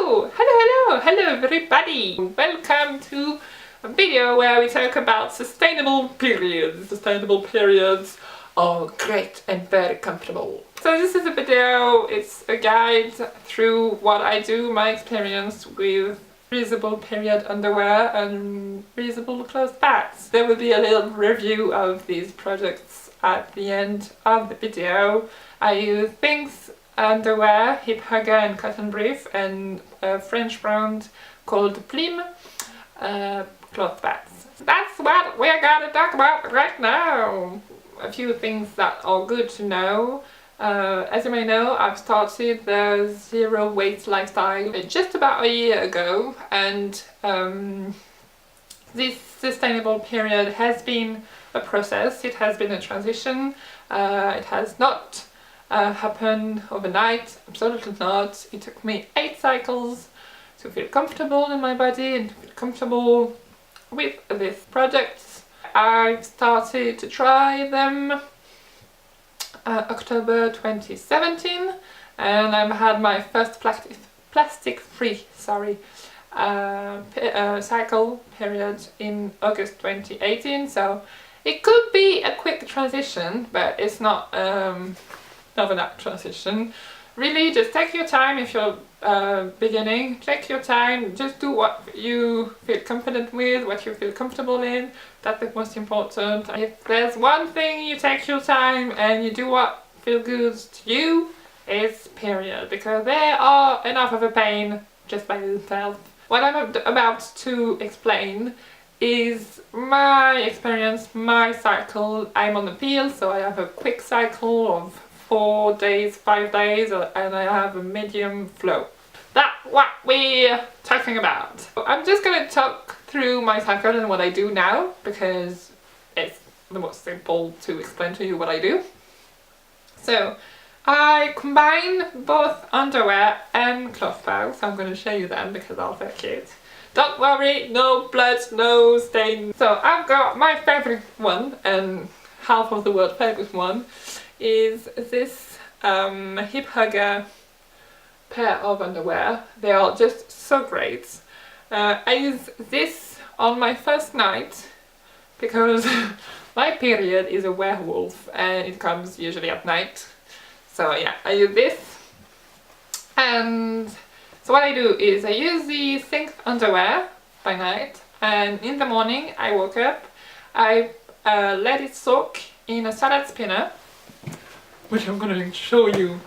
Hello everybody! Welcome to a video where we talk about sustainable periods. Sustainable periods are great and very comfortable. So this is a video, it's a guide through what I do, my experience with reusable period underwear and reusable clothes pads. There will be a little review of these products at the end of the video. I use THINX underwear, Hiphugger and cotton brief, and a French brand called PLIM cloth pads. That's what we're gonna talk about right now. A few things that are good to know. As you may know, I've started the zero waste lifestyle just about a year ago, and this sustainable period has been a process. It has been a transition. It has not happened overnight, absolutely not. It took me 8 cycles to feel comfortable in my body and to feel comfortable with these products. I've started to try them October 2017, and I've had my first plastic-free cycle period in August 2018, so it could be a quick transition, but it's not overnight transition. Really, just take your time if you're beginning. Take your time, just do what you feel confident with, what you feel comfortable in. That's the most important. If there's one thing you take your time and you do what feels good to you, it's period, because they are enough of a pain just by themselves. What I'm about to explain is my experience, my cycle. I'm on the pill, so I have a quick cycle of 4 days, 5 days, and I have a medium flow. That's what we're talking about. I'm just going to talk through my cycle and what I do now, because it's the most simple to explain to you what I do. So I combine both underwear and cloth pads. I'm going to show you them because they're very cute. Don't worry, no blood, no stain. So I've got my favorite one, and half of the word favorite one is this Hiphugger pair of underwear. They are just so great. I use this on my first night because my period is a werewolf and it comes usually at night. So yeah, I use this. And so what I do is I use the THINX underwear by night, and in the morning I woke up, I let it soak in a salad spinner, which I'm gonna show you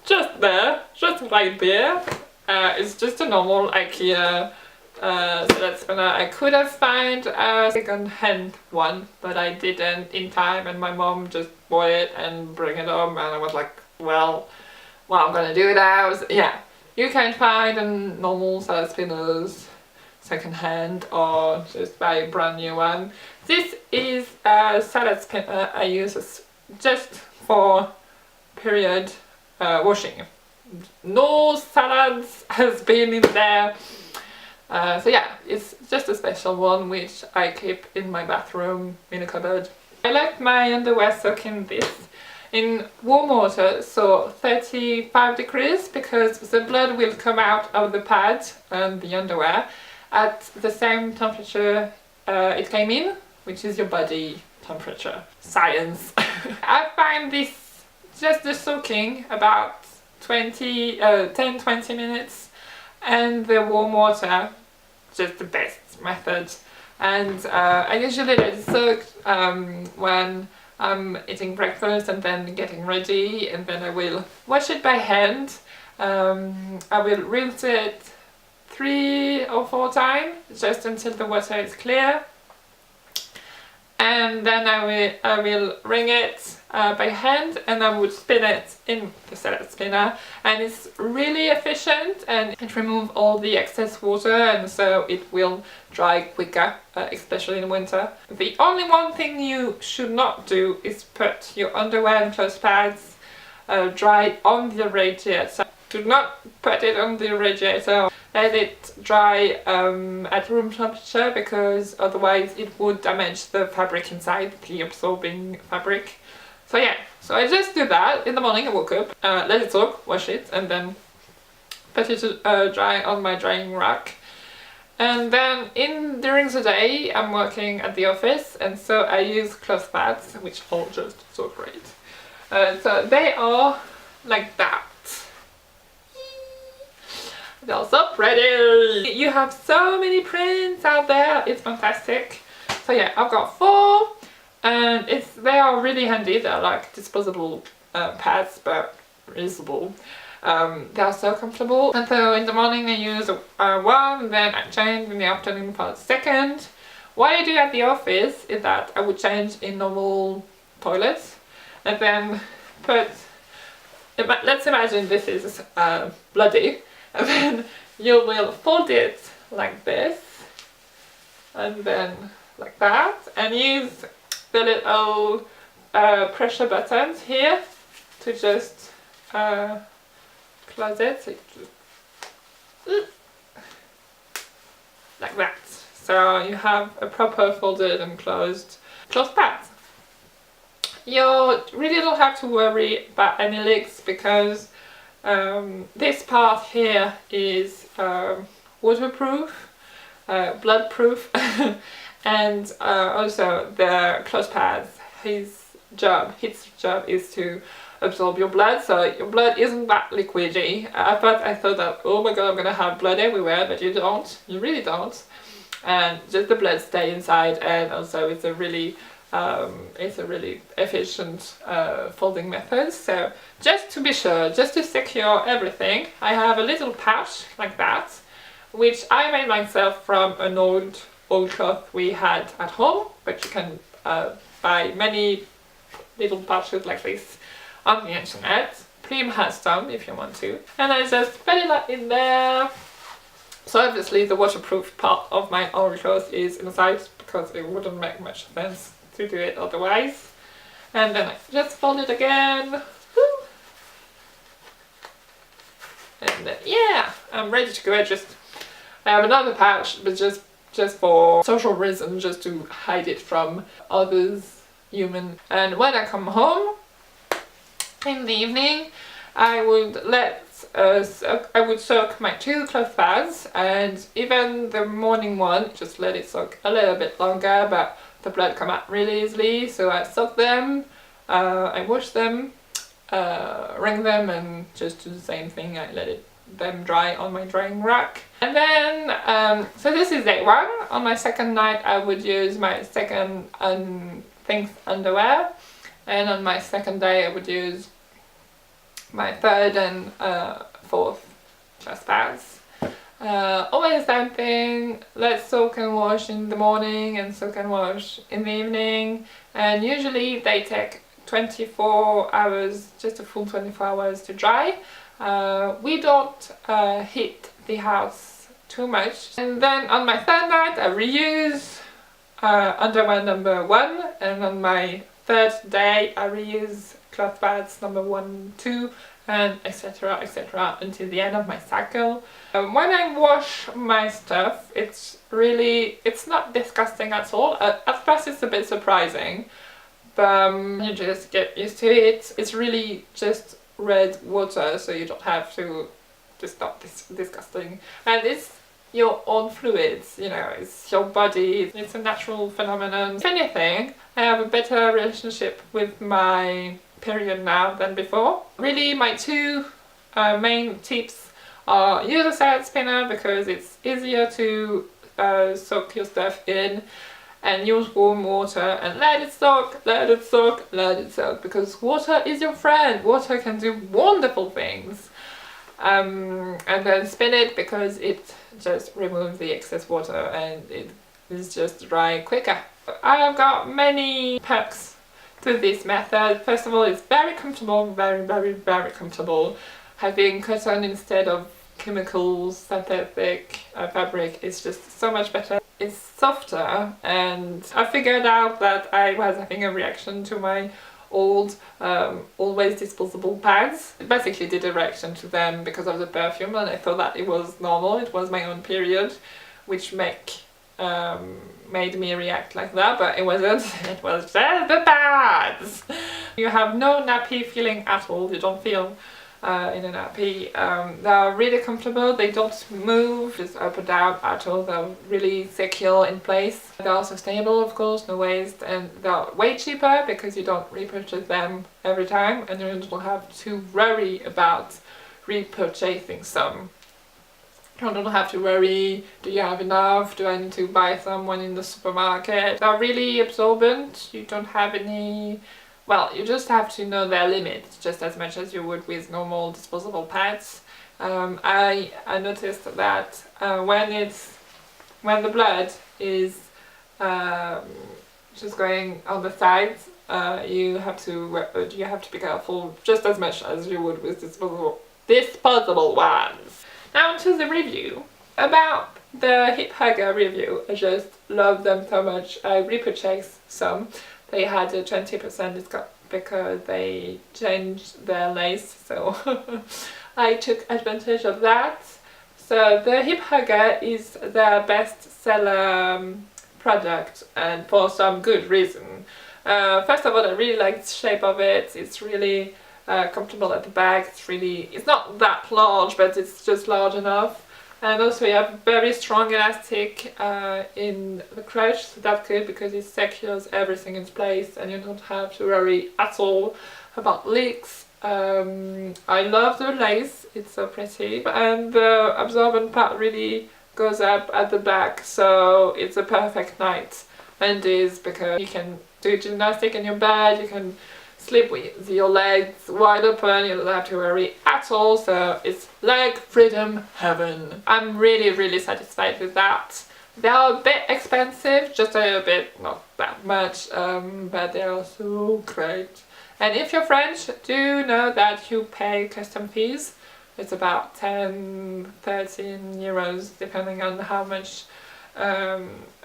just there, just right there. It's just a normal IKEA salad spinner. I could have found a second-hand one, but I didn't in time, and my mom just bought it and bring it home, and I was like, well, what I'm gonna do now is, yeah, you can find a normal salad spinners second-hand or just buy a brand new one. This is a salad spinner I use just for period washing. No salads has been in there, so yeah, it's just a special one which I keep in my bathroom in a cupboard. I let my underwear soak in this in warm water, so 35 degrees, because the blood will come out of the pad and the underwear at the same temperature it came in, which is your body temperature. Science. I find this just the soaking about 10-20 minutes, and the warm water just the best method. And I usually let it soak when I'm eating breakfast and then getting ready, and then I will wash it by hand. I will rinse it 3 or 4 times just until the water is clear, and then I will wring it by hand, and I would spin it in the salad spinner, and it's really efficient and it removes all the excess water, and so it will dry quicker, especially in winter. The only one thing you should not do is put your underwear and clothes pads dry on the radiator. Do not put it on the radiator. Let it dry at room temperature, because otherwise it would damage the fabric inside, the absorbing fabric. So yeah, so I just do that in the morning. I woke up, let it soak, wash it, and then put it to dry on my drying rack. And then during the day I'm working at the office, and so I use cloth pads, which are just so great. So they are like that. They're so pretty! You have so many prints out there, it's fantastic. So yeah, I've got 4, and they are really handy. They're like disposable pads, but reusable. They are so comfortable. And so in the morning I use one, then I change in the afternoon for the second. What I do at the office is that I would change in normal toilets, and then let's imagine this is bloody, and then you will fold it like this, and then like that, and use the little pressure buttons here to just close it, so like that. So you have a proper folded and closed cloth pad. You really don't have to worry about any leaks, because this part here is waterproof, bloodproof, and also the cloth pads, its job is to absorb your blood, so your blood isn't that liquidy. I thought that, oh my god, I'm gonna have blood everywhere, but you don't. You really don't. And just the blood stay inside, and also it's a really efficient folding method. So just to be sure, just to secure everything, I have a little pouch like that, which I made myself from an old cloth we had at home, but you can buy many little pouches like this on the internet. PLIM has some if you want to. And I just put it in there. So obviously the waterproof part of my old cloth is inside, because it wouldn't make much sense to do it otherwise. And then I just fold it again. Woo. And then, yeah, I'm ready to go. I have another pouch, but just for social reasons, just to hide it from others human. And when I come home in the evening, I would soak my 2 cloth pads, and even the morning one, just let it soak a little bit longer, but the blood come out really easily. So I soak them, I wash them, wring them, and just do the same thing. I let them dry on my drying rack. And then, so this is day 1. On my second night I would use my second THINX underwear, and on my second day I would use my 3rd and 4th cloth pads. Always the same thing. Let's soak and wash in the morning and soak and wash in the evening, and usually they take 24 hours, just a full 24 hours to dry. We don't heat the house too much. And then on my 3rd night I reuse underwear number 1, and on my 3rd day I reuse cloth pads number 1, 2, and etc, etc, until the end of my cycle. When I wash my stuff, it's not disgusting at all. At first it's a bit surprising, but you just get used to it. It's really just red water, so you don't have to, it's not disgusting. And it's your own fluids, you know, it's your body, it's a natural phenomenon. If anything, I have a better relationship with my period now than before. Really, my 2 main tips are: use a salad spinner because it's easier to soak your stuff in, and use warm water and let it soak, let it soak, let it soak, because water is your friend. Water can do wonderful things. And then spin it, because it just removes the excess water and it is just dry quicker. I have got many perks to this method. First of all, it's very comfortable, very, very, very comfortable. Having cotton instead of chemicals, synthetic fabric is just so much better. It's softer, and I figured out that I was having a reaction to my old always disposable pads. It basically did a reaction to them because of the perfume, and I thought that it was normal. It was my own period, which made me react like that, but it wasn't. It was just the pads. You have no nappy feeling at all. You don't feel in a nappy. They're really comfortable, they don't move just up or down at all, they're really secure in place. They're also stable, of course, no waste, and they're way cheaper because you don't repurchase them every time and you don't have to worry about repurchasing some. You don't have to worry, do you have enough, do I need to buy someone in the supermarket. They're really absorbent, you don't have any, well, you just have to know their limits just as much as you would with normal disposable pads. I noticed that when the blood is just going on the sides, you have to be careful just as much as you would with disposable ones. Now onto the review. About the Hiphugger review, I just love them so much. I repurchased some. They had a 20% discount because they changed their lace, so I took advantage of that. So the Hiphugger is their best seller product, and for some good reason. First of all, I really like the shape of it. It's really comfortable at the back. It's not that large, but it's just large enough. And also you have very strong elastic in the crotch, so that's good because it secures everything in place and you don't have to worry at all about leaks. I love the lace, it's so pretty, and the absorbent part really goes up at the back, so it's a perfect night undies because you can do gymnastics in your bed, you can sleep with your legs wide open, you don't have to worry at all, so it's like freedom heaven. I'm really satisfied with that. They are a bit expensive, just a little bit, not that much, but they are so great. And if you're French, do know that you pay custom fees. It's about 10-13 euros depending on how much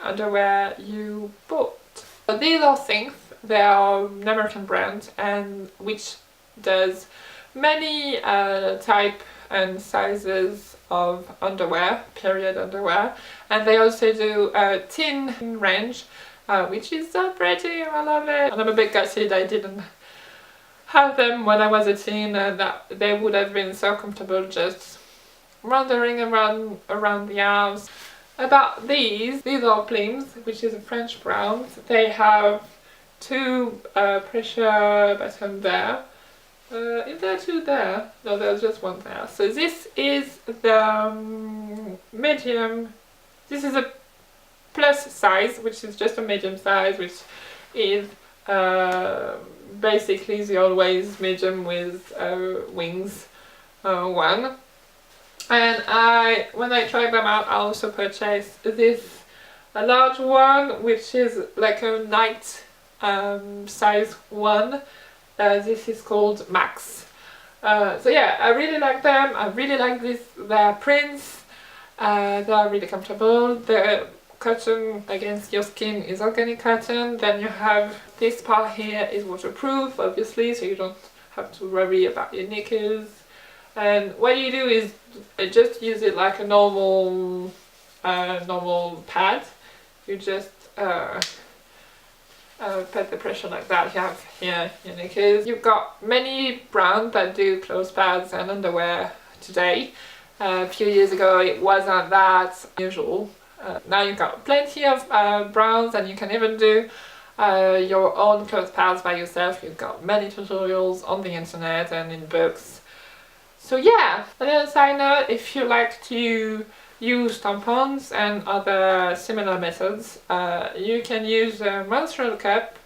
underwear you bought. So these are THINX. They are an American brand and which does many type and sizes of underwear, period underwear, and they also do a teen range, which is so pretty. I love it. And I'm a bit gutted I didn't have them when I was a teen, and that they would have been so comfortable just wandering around the house. About these are PLIMs, which is a French brand. They have two pressure buttons there. Is there two there? No, there's just one there. So this is the medium. This is a plus size, which is just a medium size, which is basically the always medium with wings one. And when I tried them out, I also purchased this a large one, which is like a night size one. This is called Max. So yeah, I really like them. I really like their prints. They are really comfortable. The cotton against your skin is organic cotton. Then you have this part here is waterproof, obviously, so you don't have to worry about your knickers. And what you do is just use it like a normal pad. You just put the pressure like that. You have here your knickers. You've got many brands that do clothes pads and underwear today. A few years ago it wasn't that usual. Now you've got plenty of brands, and you can even do your own clothes pads by yourself. You've got many tutorials on the internet and in books. So yeah, a little side note, if you like to use tampons and other similar methods, you can use a menstrual cup,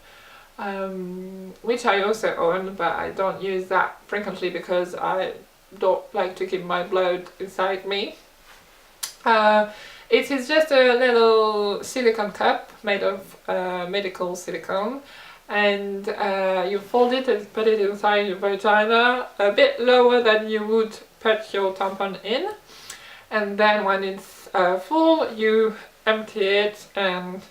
which I also own, but I don't use that frequently because I don't like to keep my blood inside me. It is just a little silicone cup made of medical silicone, and you fold it and put it inside your vagina a bit lower than you would put your tampon in, and then when it's full you empty it and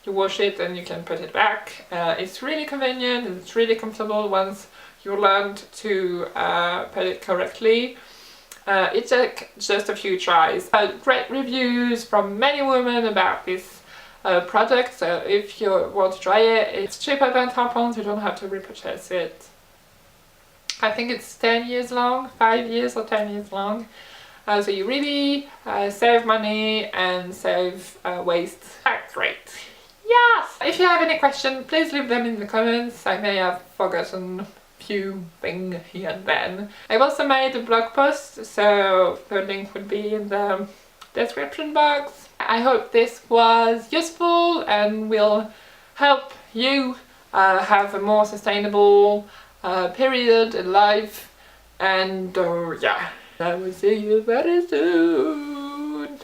you wash it and you can put it back. It's really convenient, it's really comfortable once you learned to put it correctly. It took just a few tries. Great reviews from many women about this product, so if you want to try it, it's cheaper than tampons, you don't have to repurchase it. I think it's 10 years long, 5 years or 10 years long. So you really save money and save waste. That's great. Yes! If you have any questions, please leave them in the comments. I may have forgotten a few things here and then. I've also made a blog post, so the link will be in the description box. I hope this was useful and will help you have a more sustainable period in life. And yeah, I will see you very soon.